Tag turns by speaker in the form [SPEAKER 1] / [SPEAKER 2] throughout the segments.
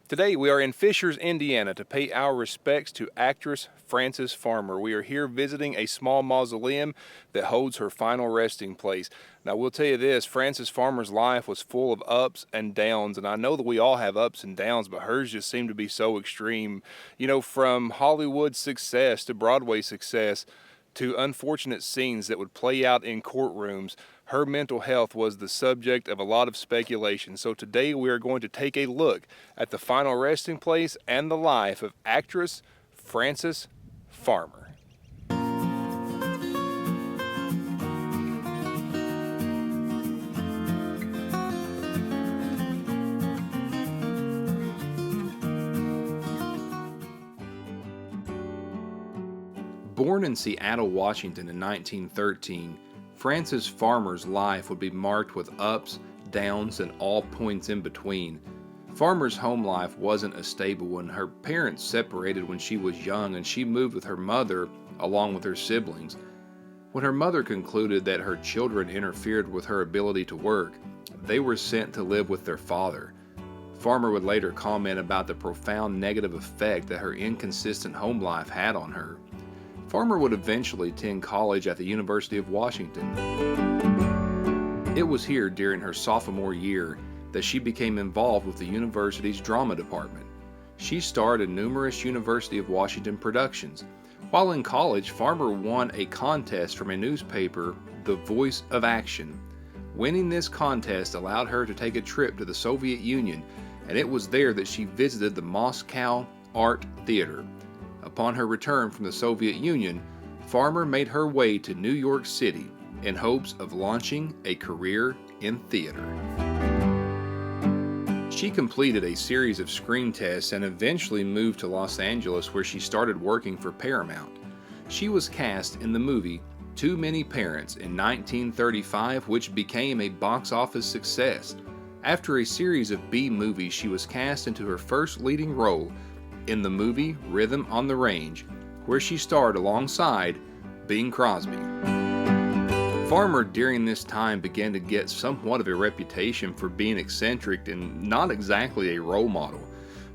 [SPEAKER 1] Today we are in Fishers, Indiana to pay our respects to actress Frances Farmer. We are here visiting a small mausoleum that holds her final resting place. Now we'll tell you this, Frances Farmer's life was full of ups and downs, and I know that we all have ups and downs, but hers just seemed to be so extreme. You know, from Hollywood success to Broadway success to unfortunate scenes that would play out in courtrooms, her mental health was the subject of a lot of speculation. So today we are going to take a look at the final resting place and the life of actress Frances Farmer. Born in Seattle, Washington in 1913, Frances Farmer's life would be marked with ups, downs, and all points in between. Farmer's home life wasn't a stable one. Her parents separated when she was young, and she moved with her mother along with her siblings. When her mother concluded that her children interfered with her ability to work, they were sent to live with their father. Farmer would later comment about the profound negative effect that her inconsistent home life had on her. Farmer would eventually attend college at the University of Washington. It was here during her sophomore year that she became involved with the university's drama department. She starred in numerous University of Washington productions. While in college, Farmer won a contest from a newspaper, The Voice of Action. Winning this contest allowed her to take a trip to the Soviet Union, and it was there that she visited the Moscow Art Theater. Upon her return from the Soviet Union, Farmer made her way to New York City in hopes of launching a career in theater. She completed a series of screen tests and eventually moved to Los Angeles, where she started working for Paramount. She was cast in the movie Too Many Parents in 1935, which became a box office success. After a series of B movies, she was cast into her first leading role in the movie Rhythm on the Range, where she starred alongside Bing Crosby. Farmer during this time began to get somewhat of a reputation for being eccentric and not exactly a role model.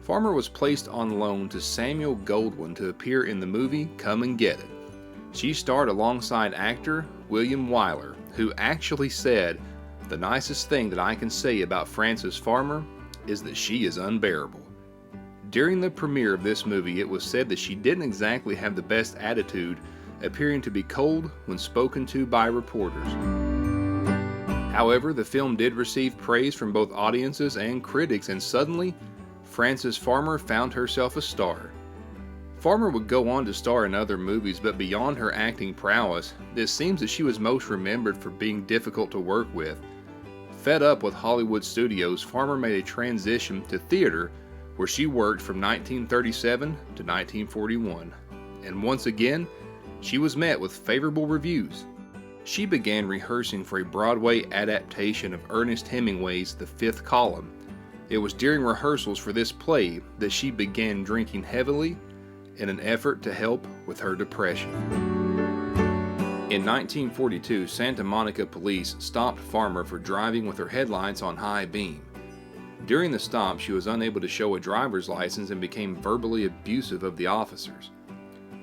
[SPEAKER 1] Farmer was placed on loan to Samuel Goldwyn to appear in the movie Come and Get It. She starred alongside actor William Wyler, who actually said, "The nicest thing that I can say about Frances Farmer is that she is unbearable." During the premiere of this movie, it was said that she didn't exactly have the best attitude, appearing to be cold when spoken to by reporters. However, the film did receive praise from both audiences and critics, and suddenly, Frances Farmer found herself a star. Farmer would go on to star in other movies, but beyond her acting prowess, it seems that she was most remembered for being difficult to work with. Fed up with Hollywood studios, Farmer made a transition to theater, where she worked from 1937 to 1941. And once again, she was met with favorable reviews. She began rehearsing for a Broadway adaptation of Ernest Hemingway's The Fifth Column. It was during rehearsals for this play that she began drinking heavily in an effort to help with her depression. In 1942, Santa Monica police stopped Farmer for driving with her headlights on high beam. During the stop, she was unable to show a driver's license and became verbally abusive of the officers.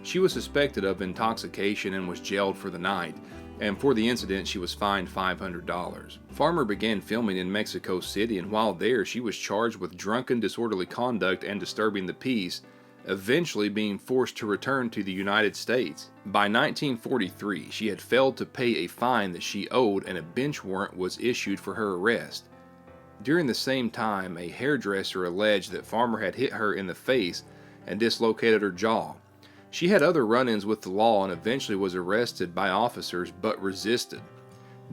[SPEAKER 1] She was suspected of intoxication and was jailed for the night, and for the incident she was fined $500. Farmer began filming in Mexico City, and while there she was charged with drunken disorderly conduct and disturbing the peace, eventually being forced to return to the United States. By 1943, she had failed to pay a fine that she owed, and a bench warrant was issued for her arrest. During the same time, a hairdresser alleged that Farmer had hit her in the face and dislocated her jaw. She had other run-ins with the law and eventually was arrested by officers but resisted.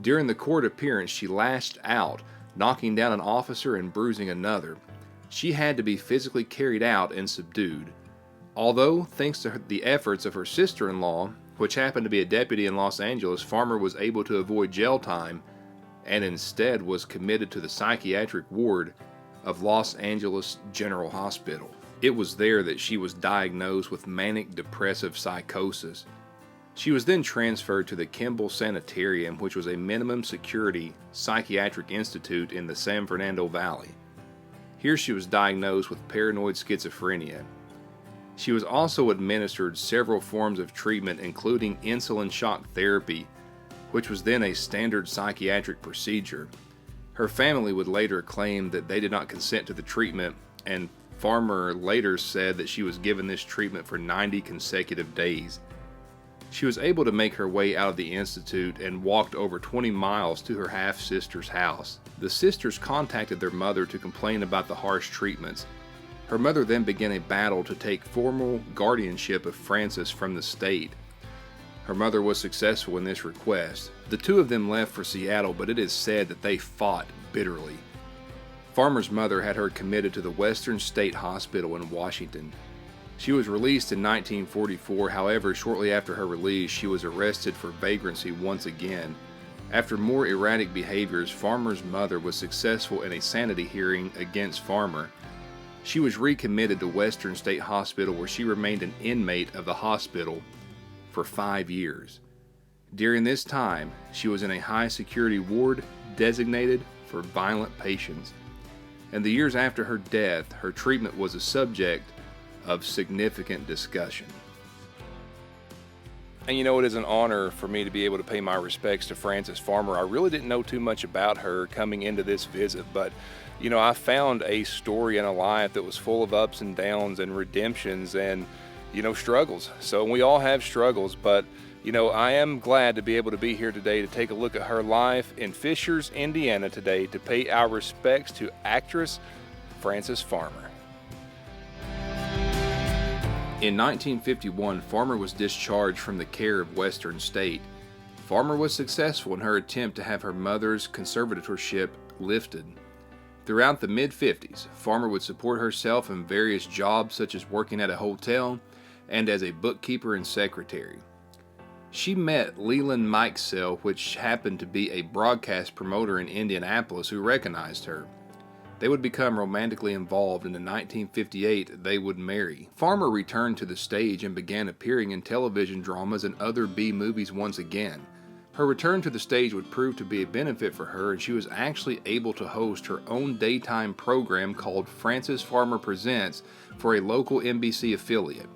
[SPEAKER 1] During the court appearance, she lashed out, knocking down an officer and bruising another. She had to be physically carried out and subdued. Although, thanks to the efforts of her sister-in-law, which happened to be a deputy in Los Angeles, Farmer was able to avoid jail time and instead was committed to the psychiatric ward of Los Angeles General Hospital. It was there that she was diagnosed with manic depressive psychosis. She was then transferred to the Kimball Sanitarium, which was a minimum security psychiatric institute in the San Fernando Valley. Here she was diagnosed with paranoid schizophrenia. She was also administered several forms of treatment, including insulin shock therapy, which was then a standard psychiatric procedure. Her family would later claim that they did not consent to the treatment, and Farmer later said that she was given this treatment for 90 consecutive days. She was able to make her way out of the institute and walked over 20 miles to her half-sister's house. The sisters contacted their mother to complain about the harsh treatments. Her mother then began a battle to take formal guardianship of Frances from the state. Her mother was successful in this request. The two of them left for Seattle, but it is said that they fought bitterly. Farmer's mother had her committed to the Western State Hospital in Washington. She was released in 1944, however, shortly after her release, she was arrested for vagrancy once again. After more erratic behaviors, Farmer's mother was successful in a sanity hearing against Farmer. She was recommitted to Western State Hospital, where she remained an inmate of the hospital for 5 years. During this time, she was in a high-security ward designated for violent patients. In the years after her death, her treatment was a subject of significant discussion. And it is an honor for me to be able to pay my respects to Frances Farmer. I really didn't know too much about her coming into this visit, but I found a story and a life that was full of ups and downs and redemptions and struggles. So we all have struggles, but I am glad to be able to be here today to take a look at her life in Fishers, Indiana today, to pay our respects to actress Frances Farmer. In 1951, Farmer was discharged from the care of Western State. Farmer was successful in her attempt to have her mother's conservatorship lifted. Throughout the mid-50s, Farmer would support herself in various jobs such as working at a hotel and as a bookkeeper and secretary. She met Leland Mikesell, which happened to be a broadcast promoter in Indianapolis, who recognized her. They would become romantically involved, and in 1958 they would marry. Farmer returned to the stage and began appearing in television dramas and other B-movies once again. Her return to the stage would prove to be a benefit for her, and she was actually able to host her own daytime program called Frances Farmer Presents for a local NBC affiliate.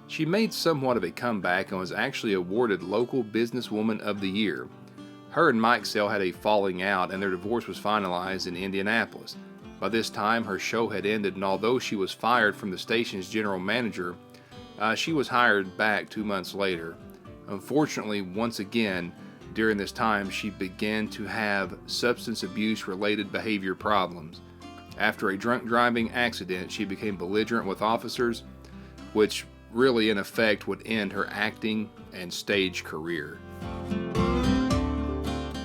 [SPEAKER 1] She made somewhat of a comeback and was actually awarded Local Businesswoman of the Year. Her and Mikesell had a falling out, and their divorce was finalized in Indianapolis. By this time, her show had ended, and although she was fired from the station's general manager, she was hired back 2 months later. Unfortunately, once again, during this time, she began to have substance abuse-related behavior problems. After a drunk driving accident, she became belligerent with officers, which really in effect would end her acting and stage career.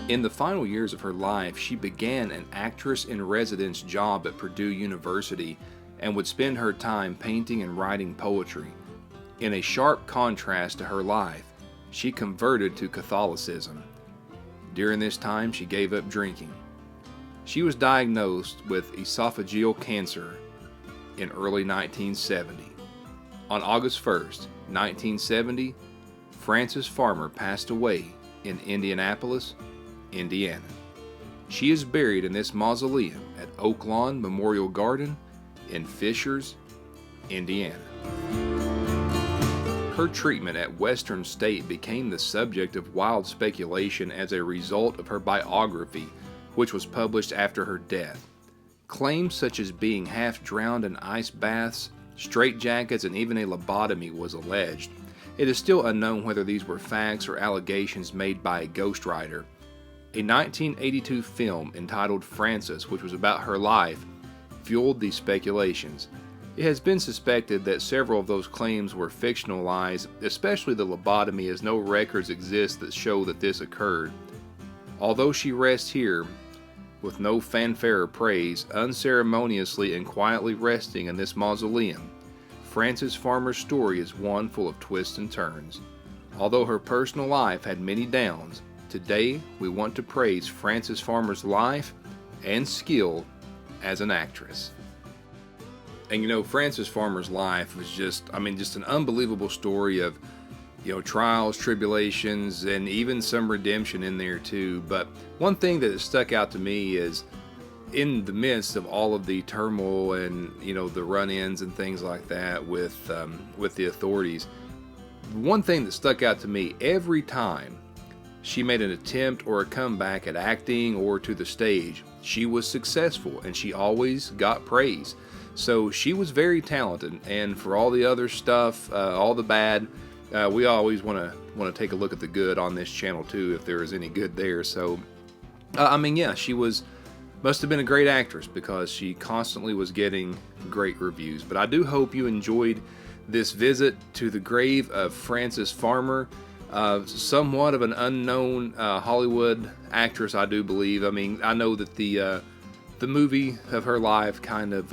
[SPEAKER 1] In the final years of her life, she began an actress-in-residence job at Purdue University and would spend her time painting and writing poetry. In a sharp contrast to her life, she converted to Catholicism. During this time, she gave up drinking. She was diagnosed with esophageal cancer in early 1970. On August 1st, 1970, Frances Farmer passed away in Indianapolis, Indiana. She is buried in this mausoleum at Oak Lawn Memorial Garden in Fishers, Indiana. Her treatment at Western State became the subject of wild speculation as a result of her biography, which was published after her death. Claims such as being half drowned in ice baths, straitjackets, and even a lobotomy was alleged. It is still unknown whether these were facts or allegations made by a ghostwriter. A 1982 film entitled Frances, which was about her life, fueled these speculations. It has been suspected that several of those claims were fictionalized, especially the lobotomy, as no records exist that show that this occurred. Although she rests here, with no fanfare or praise, unceremoniously and quietly resting in this mausoleum, Frances Farmer's story is one full of twists and turns. Although her personal life had many downs, today we want to praise Frances Farmer's life and skill as an actress. And Frances Farmer's life was just an unbelievable story of, trials, tribulations, and even some redemption in there too. But one thing that stuck out to me is, in the midst of all of the turmoil and, you know, the run-ins and things like that with the authorities, one thing that stuck out to me every time she made an attempt or a comeback at acting or to the stage, she was successful and she always got praise. So she was very talented, and for all the other stuff, all the bad, we always want to take a look at the good on this channel too, if there is any good there. So I mean, yeah, she must have been a great actress because she constantly was getting great reviews. But I do hope you enjoyed this visit to the grave of Frances Farmer, somewhat of an unknown Hollywood actress, I do believe. I mean, I know that the movie of her life kind of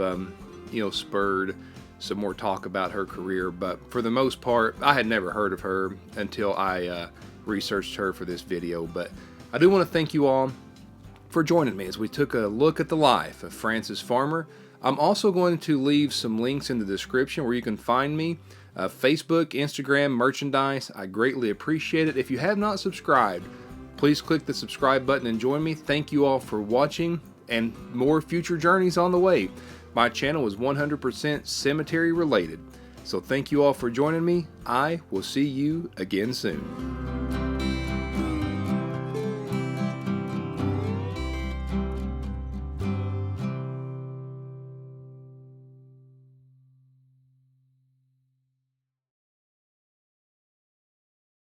[SPEAKER 1] you know, spurred some more talk about her career, but for the most part, I had never heard of her until I researched her for this video. But I do want to thank you all for joining me as we took a look at the life of Frances Farmer. I'm also going to leave some links in the description where you can find me, Facebook, Instagram, merchandise. I greatly appreciate it. If you have not subscribed, please click the subscribe button and join me. Thank you all for watching, and more future journeys on the way. My channel is 100% cemetery related. So thank you all for joining me. I will see you again soon.